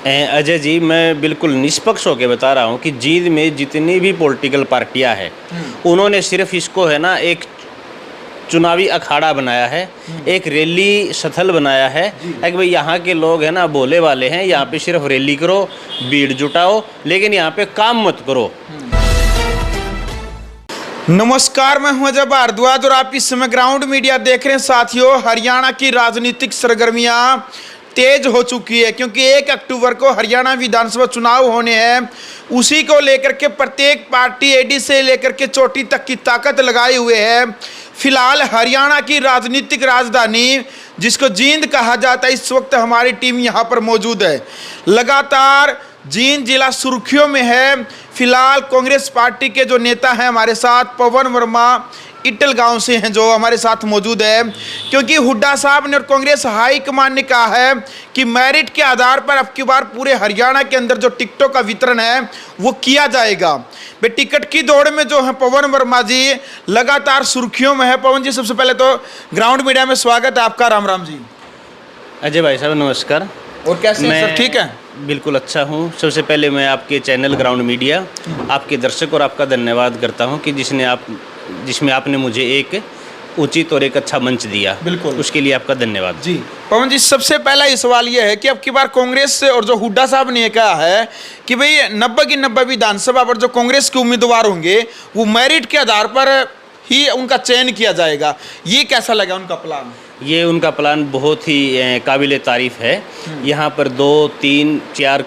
अजय जी, मैं बिल्कुल निष्पक्ष होकर बता रहा हूँ कि जींद में जितनी भी पॉलिटिकल पार्टियां हैं उन्होंने सिर्फ इसको है ना एक चुनावी अखाड़ा बनाया है, एक रैली स्थल बनाया है कि भाई यहाँ के लोग हैं ना भोले वाले हैं, यहाँ पे सिर्फ रैली करो, भीड़ जुटाओ, लेकिन यहाँ पे काम मत करो। नमस्कार, मैं हूं अजय भारद्वाज और आप इस समय ग्राउंड मीडिया देख रहे हैं। साथियों, हरियाणा की राजनीतिक सरगर्मियां तेज हो चुकी है क्योंकि 1 अक्टूबर को हरियाणा विधानसभा चुनाव होने हैं। उसी को लेकर के प्रत्येक पार्टी एडी से लेकर के चोटी तक की ताकत लगाए हुए है। फिलहाल हरियाणा की राजनीतिक राजधानी जिसको जींद कहा जाता है, इस वक्त हमारी टीम यहाँ पर मौजूद है। लगातार जींद जिला सुर्खियों में है। फिलहाल कांग्रेस पार्टी के जो नेता हैं हमारे साथ, पवन वर्मा इटल गांव से हैं जो हमारे साथ मौजूद है, क्योंकि हुड्डा साहब ने और कांग्रेस हाईकमान ने कहा है कि मेरिट के आधार पर अब की बार पूरे हरियाणा के अंदर जो टिकटों का वितरण है वो किया जाएगा। वे टिकट की दौड़ में जो है पवन वर्मा जी लगातार सुर्खियों में है। पवन जी, सबसे पहले तो ग्राउंड मीडिया में स्वागत है आपका। राम राम जी। अजय भाई साहब नमस्कार। और कैसे हैं सब? ठीक है, बिल्कुल अच्छा हूँ। सबसे पहले मैं आपके चैनल ग्राउंड मीडिया, आपके दर्शक और आपका धन्यवाद करता हूँ कि जिसमें आपने मुझे एक उचित और एक अच्छा मंच दिया। बिल्कुल, उसके लिए आपका धन्यवाद जी। पवन जी, सबसे पहला ये सवाल ये है कि अब की बार कांग्रेस से और जो हुड्डा साहब ने कहा है कि भाई 90 की 90 विधानसभा पर जो कांग्रेस के उम्मीदवार होंगे वो मेरिट के आधार पर ही उनका चयन किया जाएगा, ये कैसा लगा उनका प्लान? ये उनका प्लान बहुत ही काबिल तारीफ है। यहाँ पर 2, 3, 4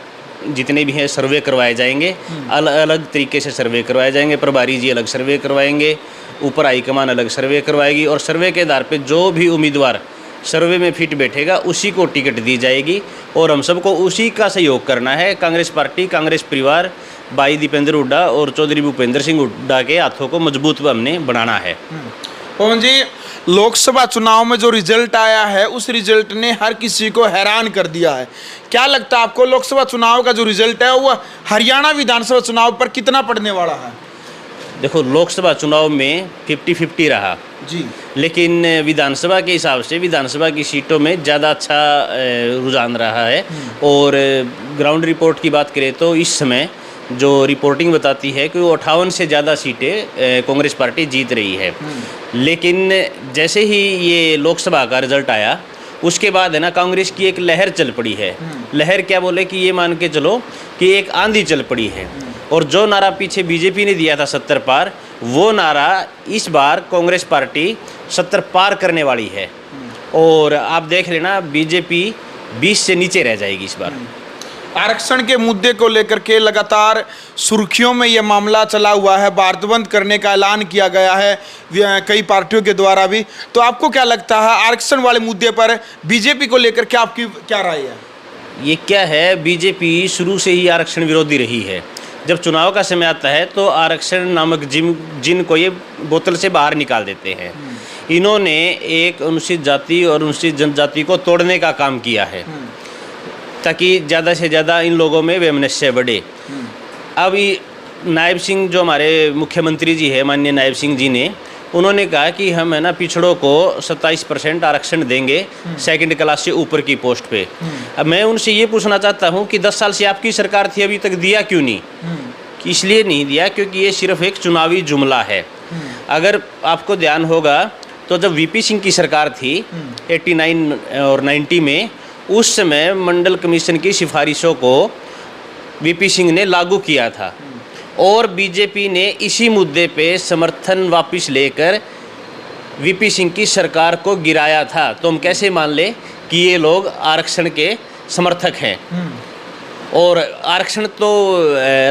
जितने भी हैं सर्वे करवाए जाएंगे, अलग अलग तरीके से सर्वे करवाए जाएंगे। प्रभारी जी अलग सर्वे करवाएंगे, ऊपर हाईकमान अलग सर्वे करवाएगी और सर्वे के आधार पे जो भी उम्मीदवार सर्वे में फिट बैठेगा उसी को टिकट दी जाएगी और हम सबको उसी का सहयोग करना है। कांग्रेस पार्टी, कांग्रेस परिवार, भाई दीपेंद्र हुड्डा और चौधरी भूपेंद्र सिंह हुड्डा के हाथों को मजबूत हमने बनाना है। पवन जी, लोकसभा चुनाव में जो रिजल्ट आया है उस रिजल्ट ने हर किसी को हैरान कर दिया है। क्या लगता है आपको लोकसभा चुनाव का जो रिजल्ट है वो हरियाणा विधानसभा चुनाव पर कितना पड़ने वाला है? देखो, लोकसभा चुनाव में 50-50 रहा जी, लेकिन विधानसभा के हिसाब से विधानसभा की सीटों में ज़्यादा अच्छा रुझान रहा है। और ग्राउंड रिपोर्ट की बात करें तो इस समय जो रिपोर्टिंग बताती है कि वो 58 से ज़्यादा सीटें कांग्रेस पार्टी जीत रही है। लेकिन जैसे ही ये लोकसभा का रिजल्ट आया उसके बाद है ना कांग्रेस की एक लहर चल पड़ी है। लहर क्या बोले कि ये मान के चलो कि एक आंधी चल पड़ी है और जो नारा पीछे बीजेपी ने दिया था 70 पार, वो नारा इस बार कांग्रेस पार्टी 70 पार करने वाली है। और आप देख लेना बीजेपी 20 से नीचे रह जाएगी इस बार। आरक्षण के मुद्दे को लेकर के लगातार सुर्खियों में यह मामला चला हुआ है। भारत बंद करने का ऐलान किया गया है कई पार्टियों के द्वारा भी। तो आपको क्या लगता है आरक्षण वाले मुद्दे पर बीजेपी को लेकर के आपकी क्या राय है? ये क्या है, बीजेपी शुरू से ही आरक्षण विरोधी रही है। जब चुनाव का समय आता है तो आरक्षण नामक जिन को ये बोतल से बाहर निकाल देते हैं। इन्होंने एक अनुसूचित जाति और अनुसूचित जनजाति को तोड़ने का काम किया है ताकि ज़्यादा से ज़्यादा इन लोगों में वैमनस्य बढ़े। अब नायब सिंह जो हमारे मुख्यमंत्री जी है, माननीय नायब सिंह जी ने, उन्होंने कहा कि हम है ना पिछड़ों को 27% आरक्षण देंगे 2nd क्लास से ऊपर की पोस्ट पे। अब मैं उनसे ये पूछना चाहता हूँ कि 10 साल से आपकी सरकार थी, अभी तक दिया क्यों नहीं? इसलिए नहीं दिया क्योंकि ये सिर्फ एक चुनावी जुमला है। अगर आपको ध्यान होगा तो जब वीपी सिंह की सरकार थी 89 और 90 में, उस समय मंडल कमीशन की सिफारिशों को वीपी सिंह ने लागू किया था और बीजेपी ने इसी मुद्दे पे समर्थन वापस लेकर वीपी सिंह की सरकार को गिराया था। तो हम कैसे मान लें कि ये लोग आरक्षण के समर्थक हैं? और आरक्षण तो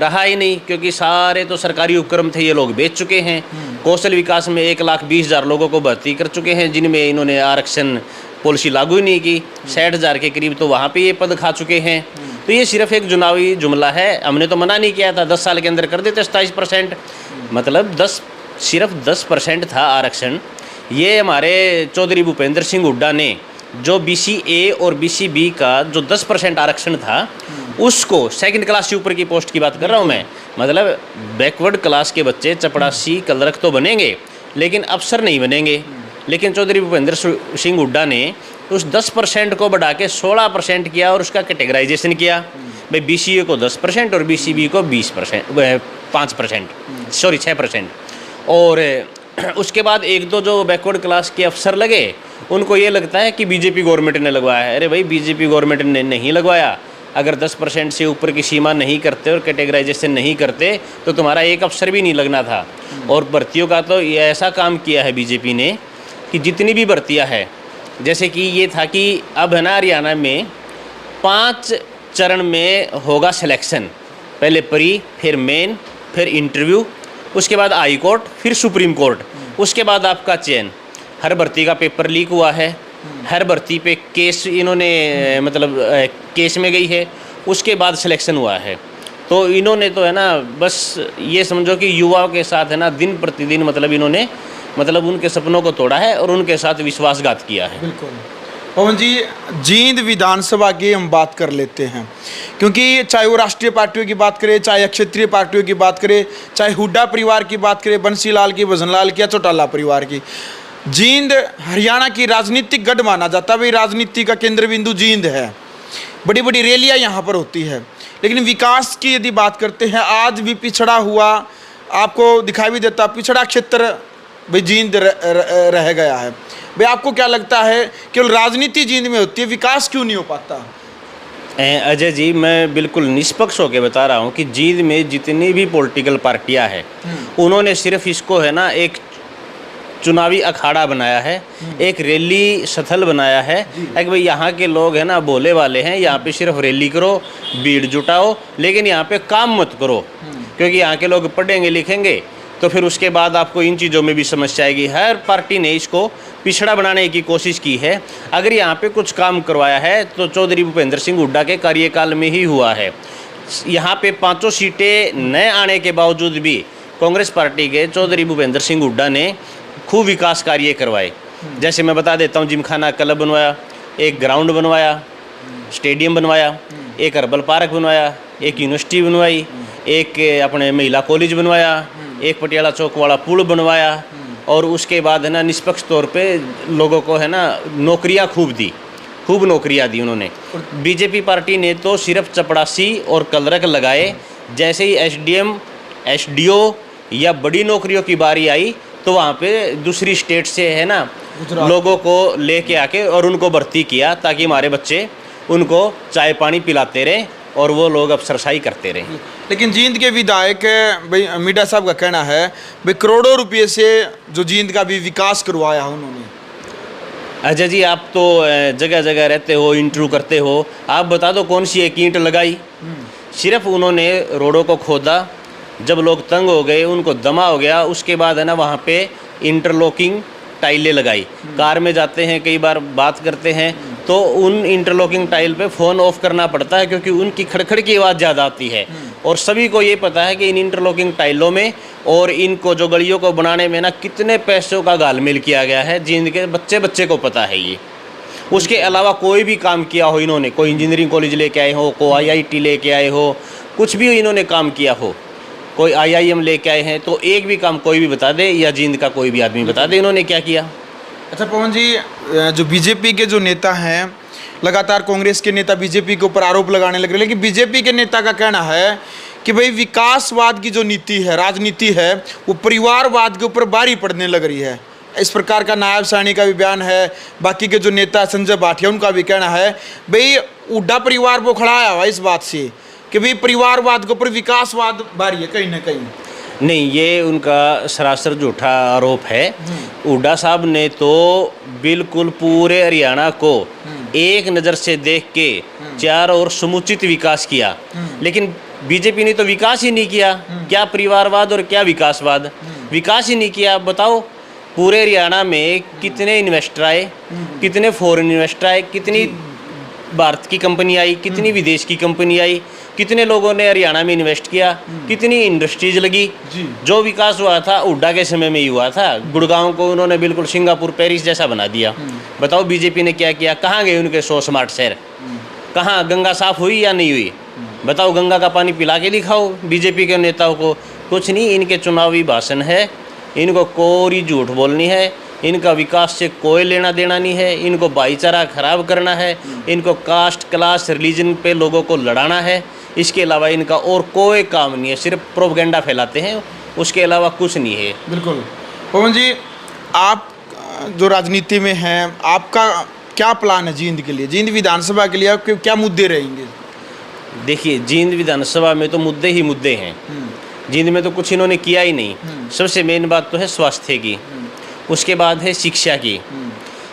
रहा ही नहीं क्योंकि सारे तो सरकारी उपक्रम थे ये लोग बेच चुके हैं। कौशल विकास में 1,20,000 लोगों को भर्ती कर चुके हैं जिनमें इन्होंने आरक्षण पॉलिसी लागू ही नहीं की। 60,000 के करीब तो वहाँ पे ये पद खा चुके हैं। तो ये सिर्फ एक चुनावी जुमला है। हमने तो मना नहीं किया था, 10 साल के अंदर कर देते 27%, मतलब सिर्फ 10% था आरक्षण। ये हमारे चौधरी भूपेंद्र सिंह हुड्डा ने जो BC-A और BC-B का जो 10% आरक्षण था उसको 2nd क्लास से ऊपर की पोस्ट की बात कर रहा हूँ मैं, मतलब बैकवर्ड क्लास के बच्चे चपड़ासी क्लर्क तो बनेंगे लेकिन अफसर नहीं बनेंगे। लेकिन चौधरी भूपेंद्र सिंह हुड्डा ने उस 10% को बढ़ा के 16% किया और उसका कैटेगराइजेशन किया। भाई BCA को 10% और BCB को 5%, सॉरी 6%। और उसके बाद एक दो जो बैकवर्ड क्लास के अफसर लगे, उनको ये लगता है कि बीजेपी गवर्नमेंट ने लगवाया है। अरे भाई, बीजेपी गवर्नमेंट ने नहीं लगवाया। अगर 10% से ऊपर की सीमा नहीं करते और कैटेगराइजेशन नहीं करते तो तुम्हारा एक अफसर भी नहीं लगना था। और भर्तियों का तो ये ऐसा काम किया है बीजेपी ने कि जितनी भी भर्तियां है, जैसे कि ये था कि अब है ना हरियाणा में 5 चरण में होगा सिलेक्शन। पहले प्री, फिर मेन, फिर इंटरव्यू, उसके बाद हाई कोर्ट, फिर सुप्रीम कोर्ट, उसके बाद आपका चयन। हर भर्ती का पेपर लीक हुआ है, हर भर्ती पे केस इन्होंने मतलब केस में गई है, उसके बाद सिलेक्शन हुआ है। तो इन्होंने तो है ना बस ये समझो कि युवाओं के साथ है ना दिन प्रतिदिन मतलब इन्होंने मतलब उनके सपनों को तोड़ा है और उनके साथ विश्वासघात किया है। बिल्कुल। पवन जी, जींद विधानसभा की हम बात कर लेते हैं, क्योंकि चाहे वो राष्ट्रीय पार्टियों की बात करें, चाहे क्षेत्रीय पार्टियों की बात करें, चाहे हुड्डा परिवार की बात करें, बंसीलाल की, भजनलाल की या चौटाला परिवार की, जींद हरियाणा की राजनीतिक गढ़ माना जाता है। भाई, राजनीति का केंद्र बिंदु जींद है, बड़ी बड़ी रैलियां यहाँ पर होती है। लेकिन विकास की यदि बात करते हैं, आज भी पिछड़ा हुआ आपको दिखाई भी देता, पिछड़ा क्षेत्र भाई जींद रह गया है। भाई, आपको क्या लगता है केवल राजनीति जींद में होती है, विकास क्यों नहीं हो पाता? अजय जी, मैं बिल्कुल निष्पक्ष होकर बता रहा हूँ कि जींद में जितनी भी पॉलिटिकल पार्टियां हैं, उन्होंने सिर्फ इसको है ना एक चुनावी अखाड़ा बनाया है, एक रैली स्थल बनाया है कि भाई यहाँ के लोग हैं ना भोले वाले हैं, यहाँ पे सिर्फ रैली करो, भीड़ जुटाओ, लेकिन यहाँ पे काम मत करो, क्योंकि यहाँ के लोग पढ़ेंगे लिखेंगे तो फिर उसके बाद आपको इन चीज़ों में भी समस्या आएगी। हर पार्टी ने इसको पिछड़ा बनाने की कोशिश की है। अगर यहाँ पे कुछ काम करवाया है तो चौधरी भूपेंद्र सिंह हुड्डा के कार्यकाल में ही हुआ है। यहाँ पे 5 सीटें न आने के बावजूद भी कांग्रेस पार्टी के चौधरी भूपेंद्र सिंह हुड्डा ने खूब विकास कार्य करवाए। जैसे मैं बता देता हूँ, जिमखाना क्लब बनवाया, एक ग्राउंड बनवाया, स्टेडियम बनवाया, एक हर्बल पार्क बनवाया, एक यूनिवर्सिटी बनवाई, एक अपने महिला कॉलेज बनवाया, एक पटियाला चौक वाला पुल बनवाया, और उसके बाद है ना निष्पक्ष तौर पे लोगों को है ना नौकरियां खूब नौकरियां दी उन्होंने। बीजेपी पार्टी ने तो सिर्फ चपड़ासी और कलरक लगाए। जैसे ही SDM, SDO या बड़ी नौकरियों की बारी आई तो वहाँ पे दूसरी स्टेट से है ना लोगों को लेके आके और उनको भर्ती किया, ताकि हमारे बच्चे उनको चाय पानी पिलाते रहें और वो लोग अफसरशाही करते रहें। लेकिन जींद के विधायक भाई मीडा साहब का कहना है भाई करोड़ों रुपये से जो जींद का भी विकास करवाया उन्होंने। अजय जी, आप तो जगह जगह रहते हो, इंटरव्यू करते हो, आप बता दो कौन सी एक ईंट लगाई? सिर्फ उन्होंने रोडों को खोदा, जब लोग तंग हो गए, उनको दमा हो गया, उसके बाद है ना वहाँ पे इंटरलॉकिंग टाइलें लगाई। कार में जाते हैं, कई बार बात करते हैं तो उन इंटरलॉकिंग टाइल पे फ़ोन ऑफ करना पड़ता है, क्योंकि उनकी खड़खड़ की आवाज़ ज़्यादा आती है। और सभी को ये पता है कि इन इंटरलॉकिंग टाइलों में और इनको जो गलियों को बनाने में ना कितने पैसों का घालमेल किया गया है, जींद के बच्चे बच्चे को पता है ये। उसके अलावा कोई भी काम किया हो इन्होंने, कोई इंजीनियरिंग कॉलेज लेके आए हो, कोई IIT लेके आए हो, कुछ भी इन्होंने काम किया हो, कोई IIM लेके आए हैं, तो एक भी काम कोई भी बता दे, या जींद का कोई भी आदमी बता दे इन्होंने क्या किया। अच्छा पवन जी, जो बीजेपी के जो नेता हैं, लगातार कांग्रेस के नेता बीजेपी के ऊपर आरोप लगाने लग रहे हैं, लेकिन बीजेपी के नेता का कहना है कि भाई विकासवाद की जो नीति है, राजनीति है, वो परिवारवाद के ऊपर भारी पड़ने लग रही है। इस प्रकार का नायब साहनी का भी बयान है। बाकी के जो नेता संजय भाटिया उनका भी कहना है भाई हुड्डा परिवार वो खड़ा आया हुआ इस बात से कि भाई परिवारवाद के ऊपर विकासवाद भारी है कहीं ना कहीं। नहीं, ये उनका सरासर झूठा आरोप है। हुड्डा साहब ने तो बिल्कुल पूरे हरियाणा को एक नज़र से देख के चारों ओर समुचित विकास किया, लेकिन बीजेपी ने तो विकास ही नहीं किया। क्या परिवारवाद और क्या विकासवाद, विकास ही नहीं किया। बताओ पूरे हरियाणा में कितने इन्वेस्टर आए, कितने फॉरेन इन्वेस्टर आए, कितनी भारत की कंपनी आई, कितनी विदेश की कंपनी आई, कितने लोगों ने हरियाणा में इन्वेस्ट किया, कितनी इंडस्ट्रीज लगी। जो विकास हुआ था हुड्डा के समय में ही हुआ था। गुड़गांव को उन्होंने बिल्कुल सिंगापुर पेरिस जैसा बना दिया। बताओ बीजेपी ने क्या किया? कहाँ गए उनके 100 स्मार्ट शहर? कहाँ गंगा साफ हुई या नहीं हुई? बताओ, गंगा का पानी पिला के दिखाओ बीजेपी के नेताओं को। कुछ नहीं, इनके चुनावी भाषण है, इनको कोरी झूठ बोलनी है। इनका विकास से कोई लेना देना नहीं है। इनको भाईचारा खराब करना है, इनको कास्ट क्लास रिलीजन पे लोगों को लड़ाना है। इसके अलावा इनका और कोई काम नहीं है, सिर्फ प्रोपेगेंडा फैलाते हैं, उसके अलावा कुछ नहीं है। बिल्कुल। पवन जी, आप जो राजनीति में हैं, आपका क्या प्लान है जींद के लिए, जींद विधानसभा के लिए आपके क्या मुद्दे रहेंगे? देखिए, जींद विधानसभा में तो मुद्दे ही मुद्दे हैं। जींद में तो कुछ इन्होंने किया ही नहीं। सबसे मेन बात तो है स्वास्थ्य की, उसके बाद है शिक्षा की।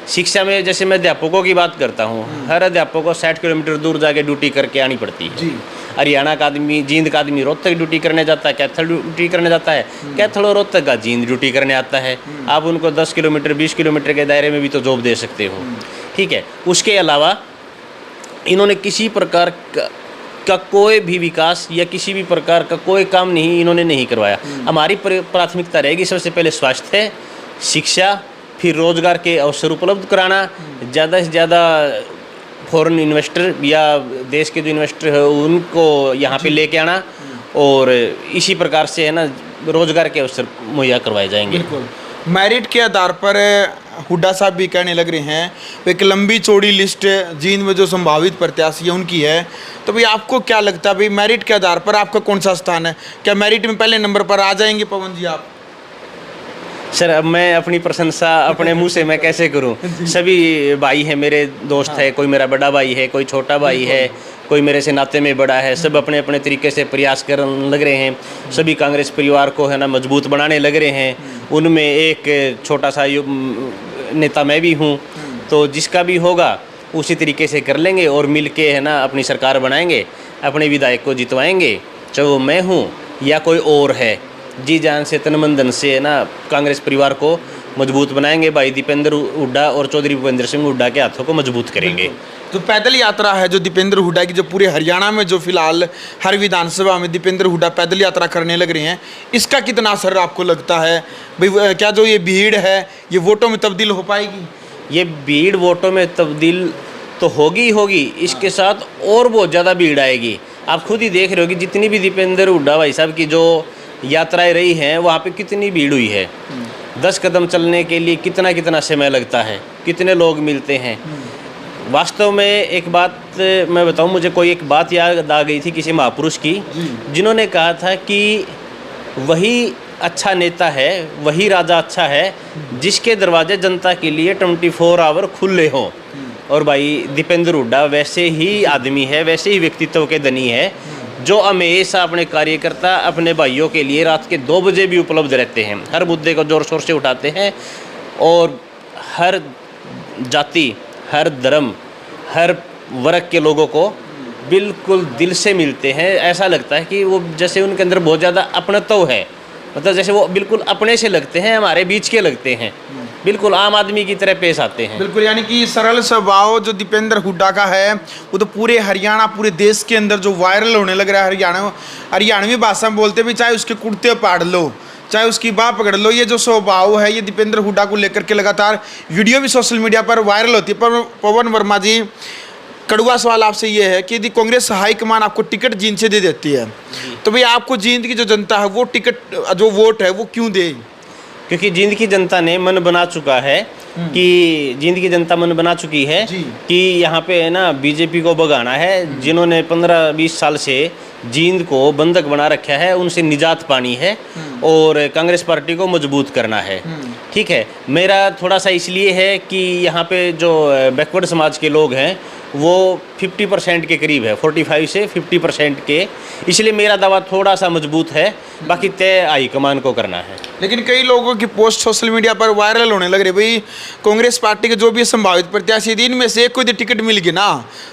शिक्षा में जैसे मैं अध्यापकों की बात करता हूँ, हर अध्यापक को 60 किलोमीटर दूर जाके ड्यूटी करके आनी पड़ती है। हरियाणा का आदमी, जींद का आदमी रोहतक ड्यूटी करने जाता है, कैथल ड्यूटी करने जाता है, कैथल और रोहतक का जींद ड्यूटी करने आता है। आप उनको 10 किलोमीटर 20 किलोमीटर के दायरे में भी तो जॉब दे सकते हो, ठीक है। उसके अलावा इन्होंने किसी प्रकार का कोई भी विकास या किसी भी प्रकार का कोई काम नहीं इन्होंने नहीं करवाया। हमारी प्राथमिकता रहेगी सबसे पहले स्वास्थ्य, शिक्षा, फिर रोजगार के अवसर उपलब्ध कराना, ज़्यादा से ज़्यादा फॉरेन इन्वेस्टर या देश के जो इन्वेस्टर है उनको यहाँ पे लेके आना, और इसी प्रकार से है ना रोजगार के अवसर मुहैया करवाए जाएंगे। बिल्कुल। मेरिट के आधार पर हुड्डा साहब भी कहने लग रहे हैं, एक लंबी चौड़ी लिस्ट जींद में जो संभावित प्रत्याशी है उनकी है, तो भाई आपको क्या लगता है भाई मेरिट के आधार पर आपका कौन सा स्थान है? क्या मेरिट में पहले नंबर पर आ जाएंगे पवन जी आप? सर, अब मैं अपनी प्रशंसा अपने मुंह से मैं कैसे करूं? सभी भाई हैं, मेरे दोस्त है, कोई मेरा बड़ा भाई है, कोई छोटा भाई है, कोई मेरे से नाते में बड़ा है, सब अपने अपने तरीके से प्रयास करने लग रहे हैं। सभी कांग्रेस परिवार को है ना मजबूत बनाने लग रहे हैं। उनमें एक छोटा सा नेता मैं भी हूँ, तो जिसका भी होगा उसी तरीके से कर लेंगे और मिल के है ना अपनी सरकार बनाएंगे, अपने विधायक को जितवाएंगे, चाहे वो मैं हूँ या कोई और है। जी जान से तन मन धन से है ना कांग्रेस परिवार को मजबूत बनाएंगे। भाई दीपेंद्र हुड्डा और चौधरी भूपेंद्र सिंह हुड्डा के हाथों को मजबूत करेंगे। जो पैदल यात्रा है जो दीपेंद्र हुड्डा की, जो पूरे हरियाणा में जो फिलहाल हर विधानसभा में दीपेंद्र हुड्डा पैदल यात्रा करने लग रहे हैं, इसका कितना असर आपको लगता है भाई? क्या जो ये भीड़ है ये वोटों में तब्दील हो पाएगी? ये भीड़ वोटों में तब्दील तो होगी होगी, इसके साथ और बहुत ज़्यादा भीड़ आएगी। आप खुद ही देख रहे हो कि जितनी भी दीपेंद्र हुड्डा भाई साहब की जो यात्राएं रही हैं वहाँ पे कितनी भीड़ हुई है। 10 कदम चलने के लिए कितना कितना समय लगता है, कितने लोग मिलते हैं। वास्तव में एक बात मैं बताऊं, मुझे कोई एक बात याद आ गई थी किसी महापुरुष की, जिन्होंने कहा था कि वही अच्छा नेता है, वही राजा अच्छा है जिसके दरवाजे जनता के लिए 24 आवर खुले हों। और भाई दीपेंद्र हुड्डा वैसे ही आदमी है, वैसे ही व्यक्तित्व के धनी है, जो हमेशा अपने कार्यकर्ता, अपने भाइयों के लिए रात के 2 बजे भी उपलब्ध रहते हैं। हर मुद्दे को जोर शोर से उठाते हैं और हर जाति, हर धर्म, हर वर्ग के लोगों को बिल्कुल दिल से मिलते हैं। ऐसा लगता है कि वो जैसे उनके अंदर बहुत ज़्यादा अपनत्व है, मतलब जैसे वो बिल्कुल अपने से लगते हैं, हमारे बीच के लगते हैं, बिल्कुल आम आदमी की तरह पेश आते हैं। बिल्कुल, यानी कि सरल स्वभाव जो दीपेंद्र हुड्डा का है वो तो पूरे हरियाणा, पूरे देश के अंदर जो वायरल होने लग रहा है। हरियाणवी भाषा में बोलते भी, चाहे उसके कुर्ते पाड़ लो, चाहे उसकी बाह पकड़ लो, ये जो स्वभाव है ये दीपेंद्र हुड्डा को लेकर के लगातार वीडियो भी सोशल मीडिया पर वायरल होती है। पर पवन वर्मा जी, कड़वा सवाल आपसे ये है कि यदि कांग्रेस हाईकमान आपको टिकट जींद से दे देती है तो भाई आपको जींद की जो जनता है वो टिकट, जो वोट है वो क्यों दे? क्योंकि जींद की जनता ने मन बना चुका है कि जींद की जनता मन बना चुकी है कि यहाँ पे है ना बीजेपी को भगाना है। जिन्होंने 15-20 साल से जींद को बंधक बना रखा है, उनसे निजात पानी है और कांग्रेस पार्टी को मजबूत करना है। ठीक है, मेरा थोड़ा सा इसलिए है कि यहाँ पे जो बैकवर्ड समाज के लोग हैं वो 50% के करीब है, 45 से 50% के, इसलिए मेरा दावा थोड़ा सा मजबूत है। बाकी तय हाईकमान को करना है। लेकिन कई लोगों की पोस्ट सोशल मीडिया पर वायरल होने लग रही, भाई कांग्रेस पार्टी के जो भी संभावित प्रत्याशी दिन में से एक को टिकट मिल गई ना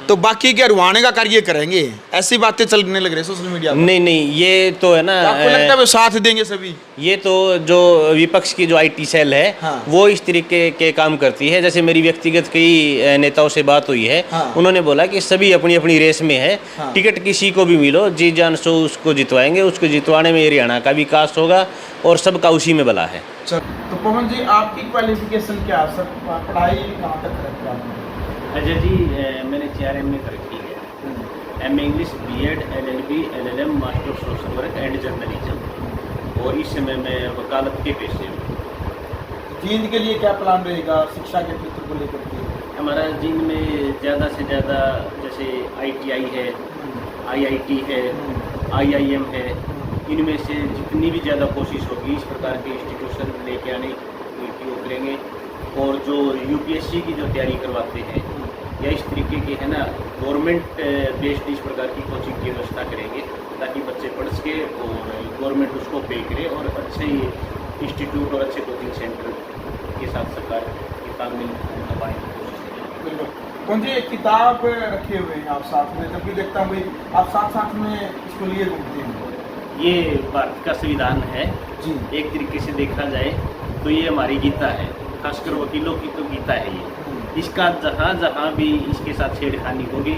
तो बाकी के हरवाने का कार्य करेंगे, ऐसी बातें चलने लग रही सोशल मीडिया पर। नहीं, ये तो है ना, आपको लगता है वो साथ देंगे सभी? ये तो जो विपक्ष की जो IT सेल है वो इस तरीके के काम करती है। जैसे मेरी व्यक्तिगत कई नेताओं से बात हुई है, उन्होंने बोला कि सभी अपनी अपनी रेस में है, टिकट किसी को भी मिलो, जी जान सो उसको जितवाएंगे, उसको जितवाने में हरियाणा का विकास होगा और सबका उसी में भला है। तो पवन जी, आपकी क्वालिफिकेशन क्या है सर? पढ़ाई कहाँ तक करते हैं आपने? अजय जी, मैंने 4 MA कर रखी है, MA English, B.Ed, LLB, LLM, master social work and journalism, और इस समय मैं वकालत के पेशे में। जींद के लिए क्या प्लान रहेगा शिक्षा के क्षेत्र को लेकर के? हमारा जींद में ज़्यादा से ज़्यादा जैसे ITI है, IIT है, IIM है, इनमें से जितनी भी ज़्यादा कोशिश होगी इस प्रकार के इंस्टीट्यूशन लेके आने की वो करेंगे। और जो UPSC की जो तैयारी करवाते हैं या इस तरीके के है ना गवर्नमेंट बेस्ड इस प्रकार की कोचिंग की व्यवस्था करेंगे ताकि बच्चे पढ़ सके और गवर्नमेंट उसको पे करे और अच्छे इंस्टीट्यूट और अच्छे कोचिंग सेंटर के साथ सरकार के तालमेल पाएँ। बिल्कुल। कौन सी एक किताब रखे हुए हैं आप साथ में? जब भी देखता हूँ भाई आप साथ साथ में इसको लिए घूमते हैं। ये भारत का संविधान है जी। एक तरीके से देखा जाए तो ये हमारी गीता है, खासकर वकीलों की तो गीता है ये। इसका जहाँ जहाँ भी इसके साथ छेड़खानी होगी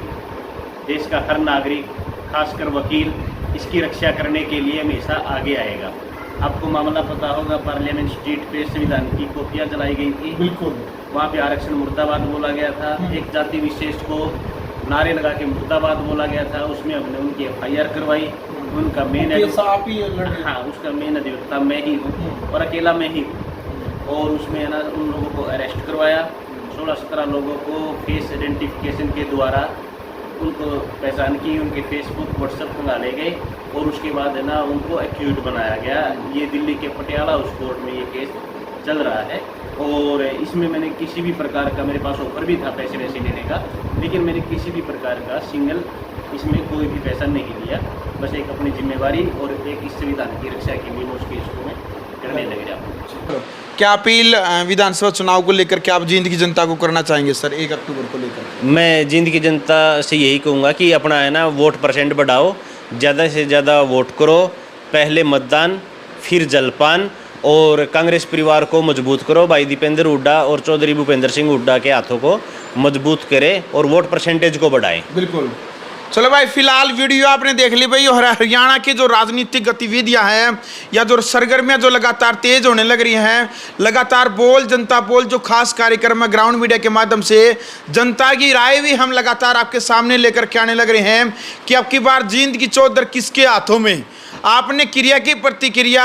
देश का हर नागरिक खासकर वकील इसकी रक्षा करने के लिए हमेशा आगे आएगा। आपको मामला पता होगा पार्लियामेंट स्ट्रीट पे संविधान की कॉपियाँ जलाई गई थी। बिल्कुल। वहाँ पे आरक्षण मुर्दाबाद बोला गया था, एक जाति विशेष को नारे लगा के मुर्दाबाद बोला गया था। उसमें हमने उनकी FIR करवाई। उनका मेन हाँ उसका मेन अधिवक्ता मैं ही हूँ और अकेला मैं ही हूँ। और उसमें है ना उन लोगों को अरेस्ट करवाया। 16-17 लोगों को फेस आइडेंटिफिकेशन के द्वारा उनको पहचान की, उनके फेसबुक व्हाट्सएप मंगा ले गए और उसके बाद है ना उनको एक्यूज बनाया गया। ये दिल्ली के पटियाला हाउस कोर्ट में ये केस चल रहा है। और इसमें मैंने किसी भी प्रकार का, मेरे पास ऑफर भी था पैसे वैसे लेने का, लेकिन मैंने किसी भी प्रकार का सिंगल इसमें कोई भी पैसा नहीं लिया। बस एक अपनी जिम्मेवारी और एक इस संविधान की रक्षा के लिए मैं उस केस को मैं करने लग गया। क्या अपील विधानसभा चुनाव को लेकर के आप जींद की जनता को करना चाहेंगे सर 1 अक्टूबर को लेकर? मैं जींद की जनता से यही कहूँगा कि अपना है ना वोट परसेंट बढ़ाओ, ज़्यादा से ज़्यादा वोट करो, पहले मतदान फिर जलपान और कांग्रेस परिवार को मजबूत करो। भाई दीपेंद्र हुड्डा और चौधरी भूपेंद्र सिंह हुड्डा के हाथों को मजबूत करें और वोट परसेंटेज को बढ़ाएं। बिल्कुल। चलो भाई फिलहाल वीडियो आपने देख ली भाई। और हरियाणा की जो राजनीतिक गतिविधियां हैं या जो सरगर्मियां जो लगातार तेज होने लग रही हैं, लगातार बोल जनता बोल जो खास कार्यक्रम है ग्राउंड मीडिया के माध्यम से जनता की राय भी हम लगातार आपके सामने लेकर के आने लग रहे हैं कि अब की बार जींद की चौधर किसके हाथों में। आपने क्रिया की प्रतिक्रिया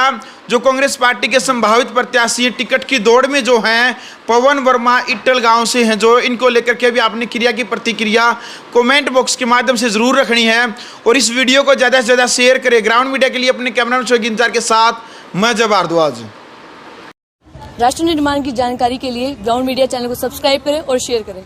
जो कांग्रेस पार्टी के संभावित प्रत्याशी टिकट की दौड़ में जो हैं पवन वर्मा इट्टल गांव से हैं, जो इनको लेकर के भी आपने क्रिया की प्रतिक्रिया कमेंट बॉक्स के माध्यम से ज़रूर रखनी है। और इस वीडियो को ज़्यादा से ज़्यादा शेयर करें। ग्राउंड मीडिया के लिए अपने कैमरामैन शोएब इंतजार के साथ मैं जब भारद्वाज। राष्ट्र निर्माण की जानकारी के लिए ग्राउंड मीडिया चैनल को सब्सक्राइब करें और शेयर करें।